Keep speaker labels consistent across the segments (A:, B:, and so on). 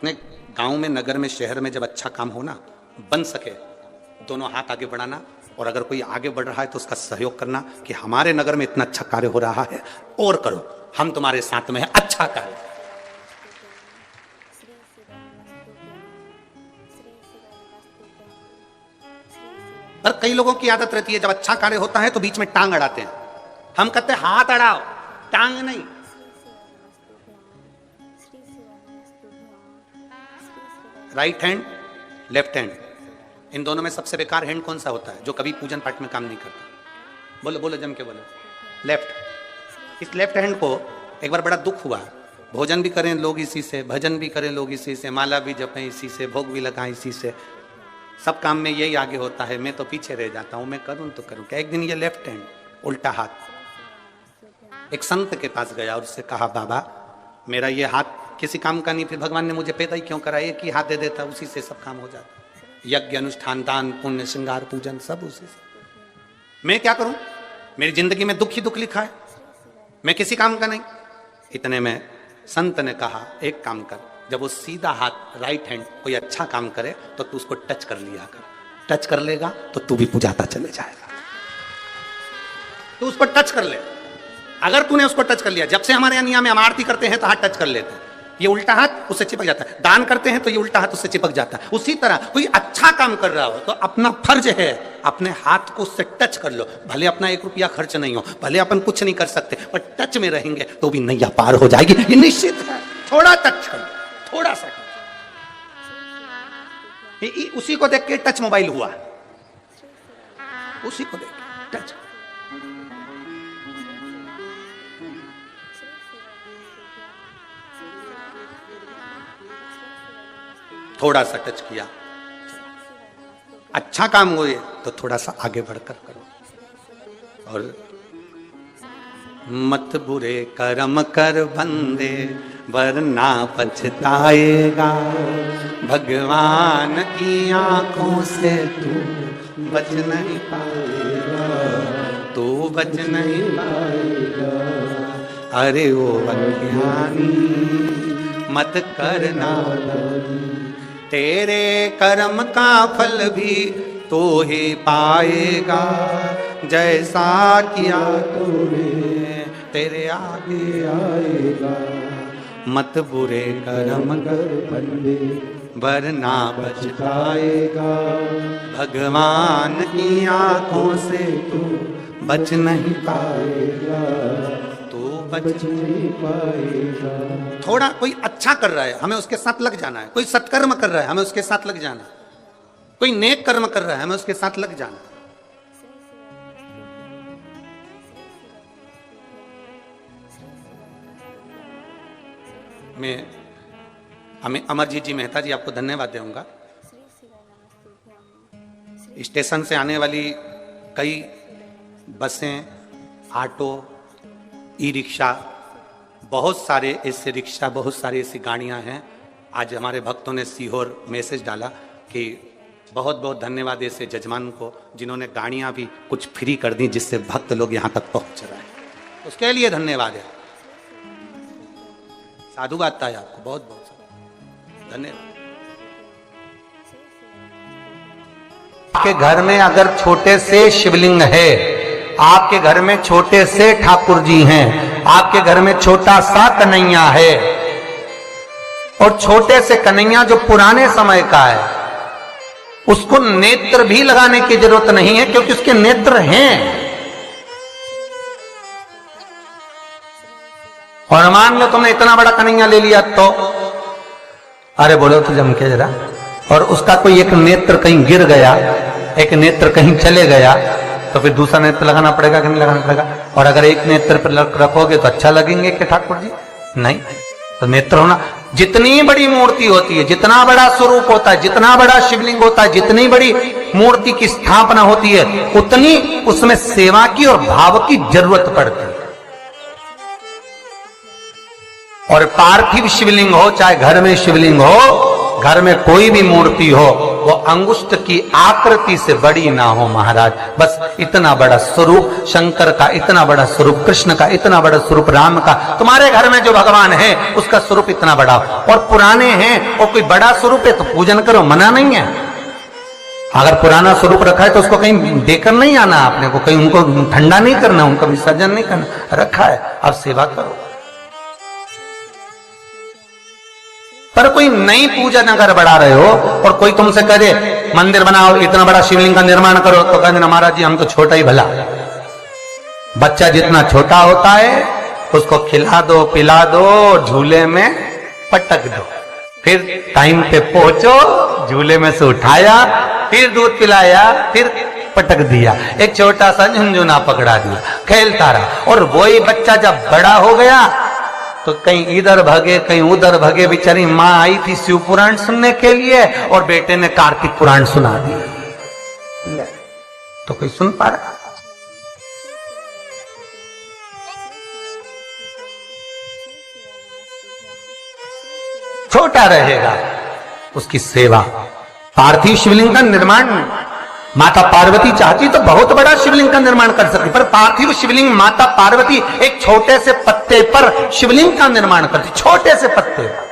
A: अपने गांव में, नगर में, शहर में जब अच्छा काम हो ना, बन सके, दोनों हाथ आगे बढ़ाना, और अगर कोई आगे बढ़ रहा है तो उसका सहयोग करना कि हमारे नगर में इतना अच्छा कार्य हो रहा है और करो, हम तुम्हारे साथ में हैं, अच्छा कार्य। पर कई लोगों की आदत रहती है जब अच्छा कार्य होता है तो बीच में टांग अड़ाते हैं। हम कहते हैं हाथ अड़ाओ, टांग नहीं। राइट हैंड, लेफ्ट हैंड, इन दोनों में सबसे बेकार हैंड कौन सा होता है जो कभी पूजन पाठ में काम नहीं करता? बोलो बोलो, जम के बोलो। लेफ्ट। इस लेफ्ट हैंड को एक बार बड़ा दुख हुआ, भोजन भी करें लोग इसी से, भजन भी करें लोग इसी से, माला भी जपें इसी से, भोग भी लगाएं इसी से, सब काम में यही आगे होता है, मैं तो पीछे रह जाता हूं, मैं करूं तो करूं क्या। एक दिन ये लेफ्ट हैंड, उल्टा हाथ, एक संत के पास गया और उससे कहा, बाबा मेरा ये हाथ किसी काम का नहीं, फिर भगवान ने मुझे पैदा ही क्यों करा, एक ही हाथ दे देता, उसी से सब काम हो जाता, यज्ञ अनुष्ठान दान पुण्य श्रृंगार पूजन सब उसी से। मैं क्या करूं, मेरी जिंदगी में दुख ही दुख लिखा है, मैं किसी काम का नहीं। इतने में संत ने कहा, एक काम कर, जब वो सीधा हाथ राइट हैंड कोई अच्छा काम करे तो तू उसको टच कर लिया कर, टच कर लेगा तो तू भी पूजाता चले जाएगा। तू उसको टच कर ले, अगर तूने उसको टच कर लिया, जब से हमारे यहाँ में हम आरती करते हैं तो हाथ टच कर लेते हैं, ये उल्टा हाथ उससे चिपक जाता है, दान करते हैं तो ये उल्टा हाथ उससे चिपक जाता है। उसी तरह कोई अच्छा काम कर रहा हो तो अपना फर्ज है अपने हाथ को उससे टच कर लो, भले अपना 1 रुपया खर्च नहीं हो, भले अपन कुछ नहीं कर सकते, पर टच में रहेंगे तो भी नैया पार हो जाएगी, ये निश्चित है। थोड़ा टच कर, थोड़ा सा, उसी को देख के टच मोबाइल हुआ, उसी को देख के टच। थोड़ा सा टच किया, अच्छा काम हुए तो थोड़ा सा आगे बढ़कर करो। और मत बुरे कर्म कर बंदे वरना पछताएगा, भगवान की आंखों से तू बच नहीं पाएगा, तू बच नहीं पाएगा। अरे ओ अज्ञानी मत करना, तेरे कर्म का फल भी तो ही पाएगा, जैसा किया तूने तेरे आगे आएगा। मत बुरे कर्म कर बंदे वरना पछताएगा, भगवान की आंखों से तू बच नहीं पाएगा, बच नहीं पाएगा। थोड़ा कोई अच्छा कर रहा है हमें उसके साथ लग जाना है, कोई सत्कर्म कर रहा है हमें उसके साथ लग जाना है, कोई नेक कर्म कर रहा है हमें उसके साथ लग जाना है। मैं हमें अमरजीत जी मेहता जी आपको धन्यवाद दूंगा। स्टेशन से आने वाली कई बसें, ऑटो, ई रिक्शा, बहुत सारे ऐसे रिक्शा, बहुत सारी ऐसी गाड़ियां हैं। आज हमारे भक्तों ने सीहोर मैसेज डाला कि बहुत बहुत धन्यवाद ऐसे जजमान को जिन्होंने गाड़ियां भी कुछ फ्री कर दी जिससे भक्त लोग यहां तक पहुंच रहे हैं, उसके लिए धन्यवाद है। साधुवाद था आपको, बहुत बहुत धन्यवाद।
B: आपके घर में अगर छोटे से शिवलिंग है, आपके घर में छोटे से ठाकुर जी हैं, आपके घर में छोटा सा कन्हैया है, और छोटे से कन्हैया जो पुराने समय का है, उसको नेत्र भी लगाने की जरूरत नहीं है क्योंकि उसके नेत्र हैं। और मान लो तुमने इतना बड़ा कन्हैया ले लिया तो, अरे बोलो तो जम के जरा, और उसका कोई एक नेत्र कहीं गिर गया, एक नेत्र कहीं चले गया, तो फिर दूसरा नेत्र लगाना पड़ेगा कि नहीं लगाना पड़ेगा? और अगर एक नेत्र पर रखोगे तो अच्छा लगेंगे कि ठाकुर जी? नहीं। तो नेत्र होना, जितनी बड़ी मूर्ति होती है, जितना बड़ा स्वरूप होता है, जितना बड़ा शिवलिंग होता है, जितनी बड़ी मूर्ति की स्थापना होती है, उतनी उसमें सेवा की और भाव की जरूरत पड़ती है। और पार्थिव शिवलिंग हो चाहे घर में शिवलिंग हो, घर में कोई भी मूर्ति हो वो अंगुष्ठ की आकृति से बड़ी ना हो महाराज। बस इतना बड़ा स्वरूप शंकर का, इतना बड़ा स्वरूप कृष्ण का, इतना बड़ा स्वरूप राम का, तुम्हारे घर में जो भगवान है उसका स्वरूप इतना बड़ा हो। और पुराने हैं और कोई बड़ा स्वरूप है तो पूजन करो, मना नहीं है। अगर पुराना स्वरूप रखा है तो उसको कहीं देकर नहीं आना आपने को, कहीं उनको ठंडा नहीं करना, उनका विसर्जन नहीं करना, रखा है अब सेवा करो। पर कोई नई पूजन अगर बढ़ा रहे हो और कोई तुमसे कह दे मंदिर बनाओ, इतना बड़ा शिवलिंग का निर्माण करो, तो कहते महाराज जी हम तो छोटा ही भला। बच्चा जितना छोटा होता है उसको खिला दो, पिला दो, झूले में पटक दो, फिर टाइम पे पहुंचो, झूले में से उठाया, फिर दूध पिलाया, फिर पटक दिया, एक छोटा सा झुनझुना पकड़ा दिया, खेलता रहा। और वही बच्चा जब बड़ा हो गया तो कहीं इधर भगे कहीं उधर भगे। बेचारी माँ आई थी शिव पुराण सुनने के लिए और बेटे ने कार्तिक पुराण सुना दिया, तो कोई सुन पा रहा? छोटा रहेगा उसकी सेवा। पार्थिव शिवलिंग का निर्माण माता पार्वती चाहती तो बहुत बड़ा शिवलिंग का निर्माण कर सकती, पर पार्थिव शिवलिंग माता पार्वती एक छोटे से पत्ते पर शिवलिंग का निर्माण करती, छोटे से पत्ते पर।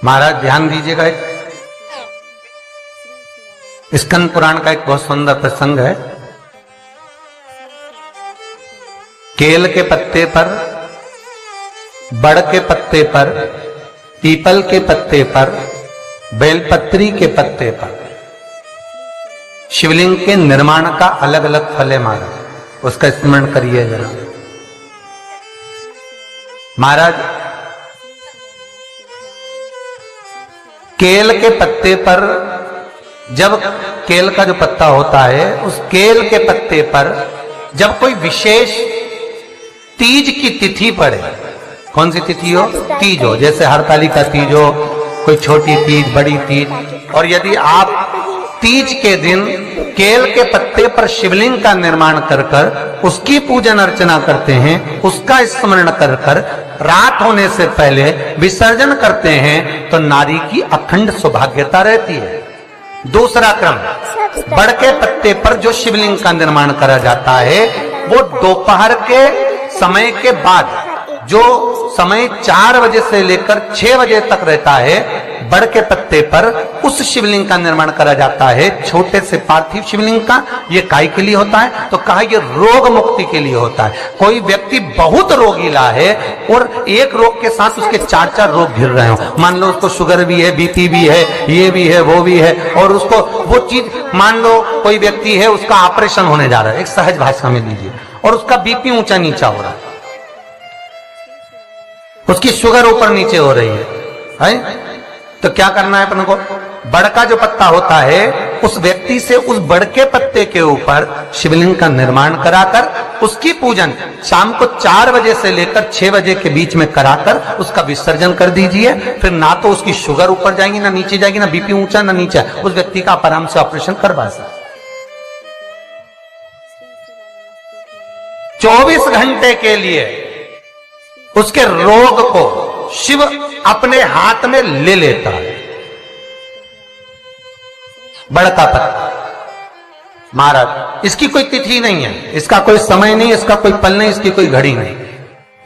B: महाराज ध्यान दीजिएगा, स्कंद पुराण का एक बहुत सुंदर प्रसंग है। केल के पत्ते पर, बड़ के पत्ते पर, पीपल के पत्ते पर, बेलपत्री के पत्ते पर शिवलिंग के निर्माण का अलग अलग फल है महाराज, उसका स्मरण करिए जरा। महाराज केल के पत्ते पर, जब केल का जो पत्ता होता है उस केल के पत्ते पर जब कोई विशेष तीज की तिथि पड़े, कौन सी तिथि हो? तीज हो, जैसे हरतालिका तीज हो, कोई छोटी तीज, बड़ी तीज, और यदि आप तीज के दिन केल के पत्ते पर शिवलिंग का निर्माण कर कर उसकी पूजन अर्चना करते हैं, उसका स्मरण कर कर रात होने से पहले विसर्जन करते हैं तो नारी की अखंड सौभाग्यता रहती है। दूसरा क्रम, बड़ के पत्ते पर जो शिवलिंग का निर्माण करा जाता है वो दोपहर के समय के बाद, जो समय 4 बजे से लेकर 6 बजे तक रहता है, बड़ के पत्ते पर उस शिवलिंग का निर्माण करा जाता है, छोटे से पार्थिव शिवलिंग का। ये काय के लिए होता है? तो कहा ये रोग मुक्ति के लिए होता है। कोई व्यक्ति बहुत रोगीला है और एक रोग के साथ उसके 4 रोग घिर रहे हो, मान लो उसको शुगर भी है, बीपी भी है, ये भी है, वो भी है, और उसको वो चीज, मान लो कोई व्यक्ति है उसका ऑपरेशन होने जा रहा है, एक सहज भाषा में लीजिए, और उसका बीपी ऊंचा नीचा हो रहा है, उसकी शुगर ऊपर नीचे हो रही है, तो क्या करना है अपन को? बड़ का जो पत्ता होता है उस व्यक्ति से उस बड़ के पत्ते के ऊपर शिवलिंग का निर्माण कराकर उसकी पूजन शाम को 4 बजे से लेकर 6 बजे के बीच में कराकर उसका विसर्जन कर दीजिए। फिर ना तो उसकी शुगर ऊपर जाएगी, ना नीचे जाएगी, ना बीपी ऊंचा ना नीचा, उस व्यक्ति का आप आराम से ऑपरेशन करवा सकते। 24 घंटे के लिए उसके रोग को शिव अपने हाथ में ले लेता है। बड़का पत्ता महाराज, इसकी कोई तिथि नहीं है, इसका कोई समय नहीं, इसका कोई पल नहीं, इसकी कोई घड़ी नहीं।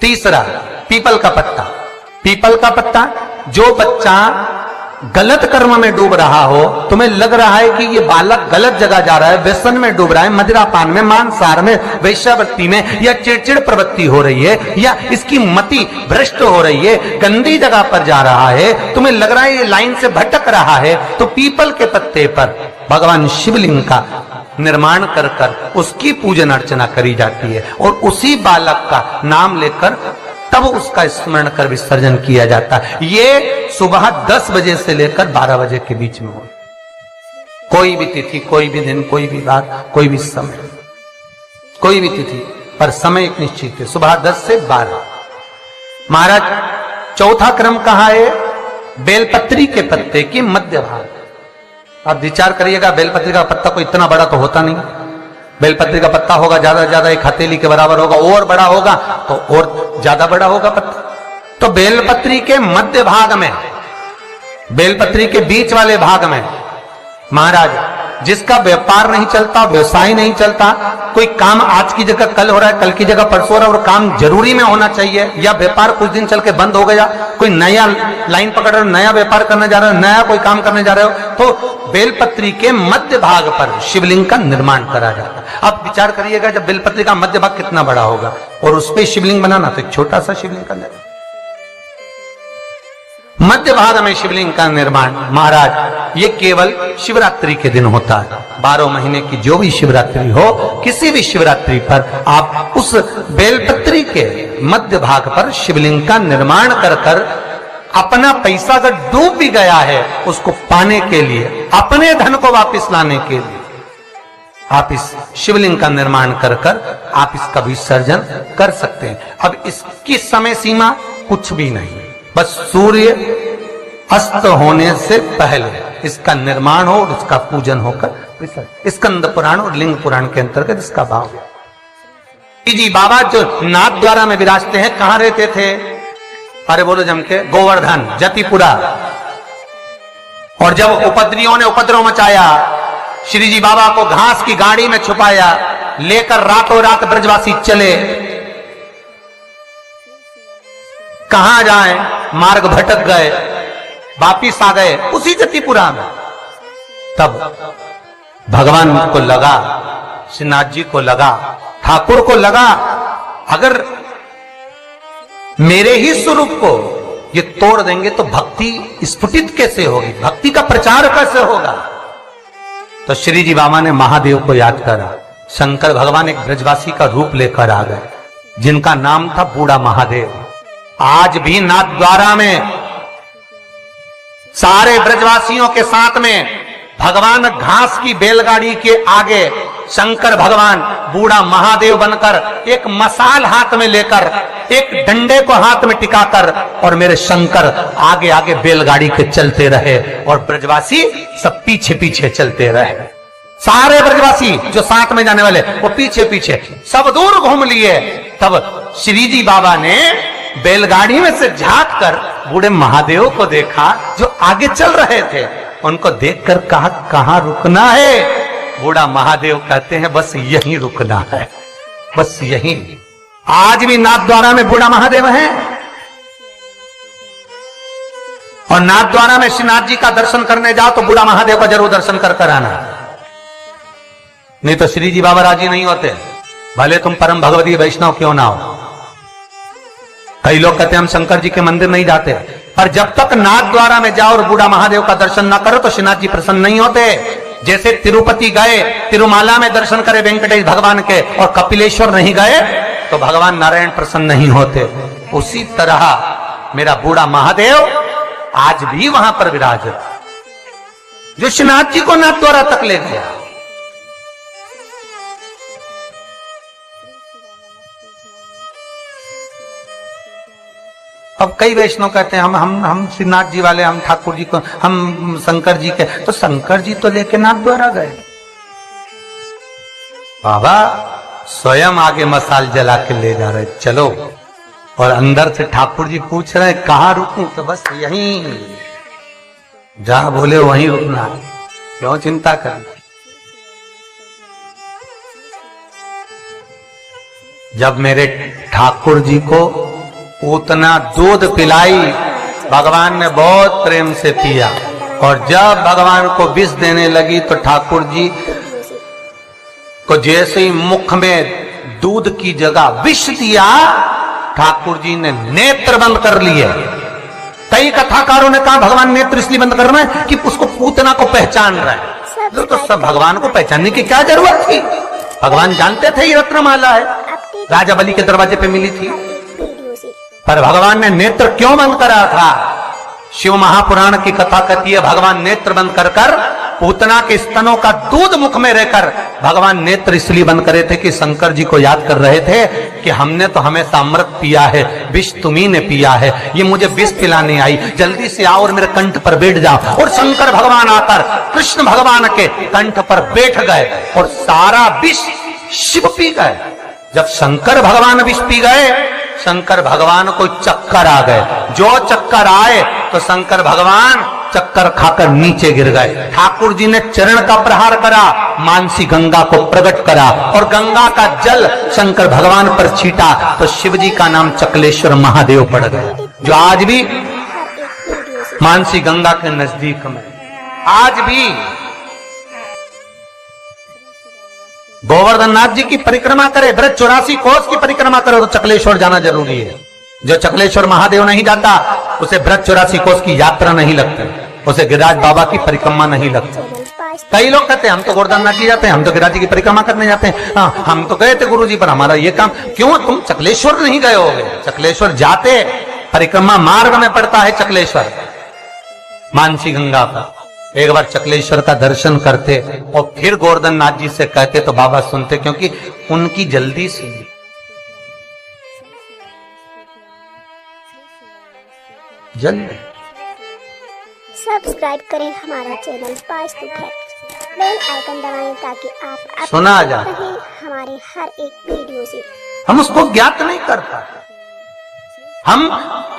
B: तीसरा, पीपल का पत्ता। पीपल का पत्ता, जो बच्चा गलत कर्म में डूब रहा हो, तुम्हें लग रहा है कि ये बालक गलत जगह जा रहा है, व्यसन में डूब रहा है, मदिरापान में, मांसाहार में, वेश्यावृत्ति में, या चिड़चिड़ प्रवृत्ति हो रही है, या इसकी मति भ्रष्ट हो रही है, गंदी जगह पर जा रहा है, तुम्हें लग रहा है ये लाइन से भटक रहा है, तो पीपल के पत्ते पर भगवान शिवलिंग का निर्माण कर कर उसकी पूजन अर्चना करी जाती है, और उसी बालक का नाम लेकर तब उसका स्मरण कर विसर्जन किया जाता है। ये सुबह 10 बजे से लेकर 12 बजे के बीच में हो। कोई भी तिथि, कोई भी दिन, कोई भी बात, कोई भी समय, कोई भी तिथि पर समय एक निश्चित है, सुबह 10 से 12। महाराज चौथा क्रम कहा है? बेलपत्री के पत्ते की मध्य भाग। आप विचार करिएगा, बेलपत्री का पत्ता कोई इतना बड़ा तो होता नहीं, बेलपत्री का पत्ता होगा ज्यादा से ज्यादा एक हथेली के बराबर होगा, और बड़ा होगा तो और ज्यादा बड़ा होगा पत्ता। तो बेलपत्री के मध्य भाग में, बेलपत्री के बीच वाले भाग में महाराज, जिसका व्यापार नहीं चलता, व्यवसाय नहीं चलता, कोई काम आज की जगह कल हो रहा है, कल की जगह परसों हो रहा है, और काम जरूरी में होना चाहिए, या व्यापार कुछ दिन चल के बंद हो गया, कोई नया लाइन पकड़ रहे हो, नया व्यापार करने जा रहे हो, नया कोई काम करने जा रहे हो, तो बेलपत्री के मध्य भाग पर शिवलिंग का निर्माण करा जाता है। अब विचार करिएगा, जब बेलपत्री का मध्य भाग कितना बड़ा होगा, और उस पर शिवलिंग बनाना, तो एक छोटा सा शिवलिंग का निर्माण। मध्य भाग में शिवलिंग का निर्माण महाराज, ये केवल शिवरात्रि के दिन होता है। 12 महीने की जो भी शिवरात्रि हो, किसी भी शिवरात्रि पर आप उस बेलपत्री के मध्य भाग पर शिवलिंग का निर्माण कर कर अपना पैसा अगर डूब भी गया है, उसको पाने के लिए, अपने धन को वापस लाने के लिए आप इस शिवलिंग का निर्माण कर कर आप इसका विसर्जन कर सकते हैं। अब इसकी समय सीमा कुछ भी नहीं, बस सूर्य अस्त होने से पहले इसका निर्माण हो और इसका पूजन होकर स्कंद पुराण और लिंग पुराण के अंतर्गत इसका भाव है। जी बाबा जो नाथ द्वारा में विराजते हैं, कहां रहते थे? अरे बोलो जम के, गोवर्धन, जतिपुरा। और जब उपद्रवियों ने उपद्रव मचाया, श्री जी बाबा को घास की गाड़ी में छुपाया, लेकर रातों रात ब्रजवासी चले। कहां जाएं, मार्ग भटक गए, वापिस आ गए उसी जतिपुरा में। तब भगवान को लगा, श्रीनाथ जी को लगा, ठाकुर को लगा, अगर मेरे ही स्वरूप को ये तोड़ देंगे तो भक्ति स्फुटित कैसे होगी, भक्ति का प्रचार कैसे होगा। तो श्री जी बाबा ने महादेव को याद करा। शंकर भगवान एक ब्रजवासी का रूप लेकर आ गए, जिनका नाम था बूढ़ा महादेव। आज भी नाथ द्वारा में सारे ब्रजवासियों के साथ में भगवान घास की बैलगाड़ी के आगे शंकर भगवान बूढ़ा महादेव बनकर एक मसाल हाथ में लेकर, एक डंडे को हाथ में टिकाकर, और मेरे शंकर आगे आगे बैलगाड़ी के चलते रहे और ब्रजवासी सब पीछे पीछे चलते रहे। सारे ब्रजवासी जो साथ में जाने वाले वो पीछे पीछे सब दूर घूम लिए। तब श्री जी बाबा ने बैलगाड़ी में से झांक कर बूढ़े महादेव को देखा जो आगे चल रहे थे। उनको देखकर कहा, कहां रुकना है? बूढ़ा महादेव कहते हैं, बस यहीं रुकना है, बस यहीं। आज भी नाथ द्वारा में बूढ़ा महादेव है, और नाथ द्वारा में श्रीनाथ जी का दर्शन करने जाओ तो बूढ़ा महादेव का जरूर दर्शन कर कर आना, नहीं तो श्री जी बाबा राजी नहीं होते, भले तुम परम भगवती वैष्णव क्यों ना हो। कई लोग कहते हैं हम शंकर जी के मंदिर नहीं जाते, पर जब तक नाथ द्वारा में जाओ और बूढ़ा महादेव का दर्शन ना करो तो श्रीनाथ जी प्रसन्न नहीं होते। जैसे तिरुपति गए, तिरुमाला में दर्शन करे वेंकटेश भगवान के, और कपिलेश्वर नहीं गए तो भगवान नारायण प्रसन्न नहीं होते। उसी तरह मेरा बूढ़ा महादेव आज भी वहां पर विराजत, जो श्रीनाथ जी को नाथ द्वारा तक ले गया। अब कई वैष्णव कहते हैं हम श्रीनाथ जी वाले, हम ठाकुर जी को, हम शंकर जी के, तो शंकर जी तो लेके नाथ द्वारा गए। बाबा स्वयं आगे मसाल जला के ले जा रहे, चलो। और अंदर से ठाकुर जी पूछ रहे हैं कहां रुकूं, तो बस यहीं, जहां बोले वहीं रुकना है, क्यों चिंता करना। जब मेरे ठाकुर जी को उतना दूध पिलाई, भगवान ने बहुत प्रेम से पिया, और जब भगवान को विष देने लगी तो ठाकुर जी को जैसे ही मुख में दूध की जगह विष दिया, ठाकुर जी ने नेत्र बंद कर लिए। कई कथाकारों ने कहा भगवान नेत्र इसलिए बंद कर रहे हैं कि उसको पूतना को पहचान रहे हैं। तो सब भगवान को पहचानने की क्या जरूरत थी, भगवान जानते थे ये रत्नमाला है, राजा बलि के दरवाजे पे मिली थी। पर भगवान ने नेत्र क्यों बंद करा था? शिव महापुराण की कथा कहती है भगवान नेत्र बंद कर कर पूतना के स्तनों का दूध मुख में रहकर भगवान नेत्र इसलिए बंद करे थे कि शंकर जी को याद कर रहे थे कि हमने तो हमेशा अमृत पिया है, विष तुम्ही ने पिया है, ये मुझे विष पिलाने आई, जल्दी से आओ और मेरे कंठ पर बैठ जाओ। और शंकर भगवान आकर कृष्ण भगवान के कंठ पर बैठ गए और सारा विष शिव पी गए। जब शंकर भगवान विष पी गए, शंकर भगवान को चक्कर आ गए। जो चक्कर आए तो शंकर भगवान चक्कर खाकर नीचे गिर गए। ठाकुर जी ने चरण का प्रहार करा, मानसी गंगा को प्रकट करा और गंगा का जल शंकर भगवान पर छीटा तो शिव जी का नाम चकलेश्वर महादेव पड़ गया, जो आज भी मानसी गंगा के नजदीक में, आज भी गोवर्धन नाथ जी की परिक्रमा करे, ब्रज 84 कोस की परिक्रमा करे तो चकलेश्वर जाना जरूरी है। जो चकलेश्वर महादेव नहीं जाता उसे ब्रज 84 कोस की यात्रा नहीं लगती, उसे गिरिराज बाबा की परिक्रमा नहीं लगती। कई लोग कहते हैं हम तो गोवर्धन नाथ जी जाते हैं, हम तो गिरिराज जी की परिक्रमा करने जाते हैं। हाँ, हम तो गए थे गुरु जी पर, हमारा ये काम। क्यों तुम चकलेश्वर नहीं गए होगे? चकलेश्वर जाते, परिक्रमा मार्ग में पड़ता है चकलेश्वर मानसी गंगा का। एक बार चकलेश्वर का दर्शन करते और फिर गोवर्धन नाथ जी से कहते तो बाबा सुनते, क्योंकि उनकी जल्दी सुनी। जल्दी
C: सब्सक्राइब करें हमारा channel Vastu fact, bell icon दबाएं ताकि आप
B: सुना जा
C: रहे हमारे हर एक वीडियो से।
B: हम उसको ज्ञात नहीं कर पाते। हम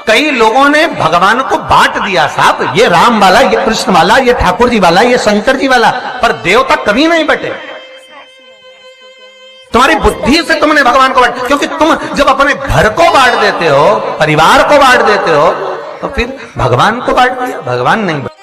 B: कई लोगों ने भगवान को बांट दिया, साहब ये राम वाला, ये कृष्ण वाला, ये ठाकुर जी वाला, ये शंकर जी वाला, पर देवता कभी नहीं बटे। तुम्हारी बुद्धि से तुमने भगवान को बांट, क्योंकि तुम जब अपने घर को बांट देते हो, परिवार को बांट देते हो, तो फिर भगवान को बांट दिया, भगवान नहीं बटे।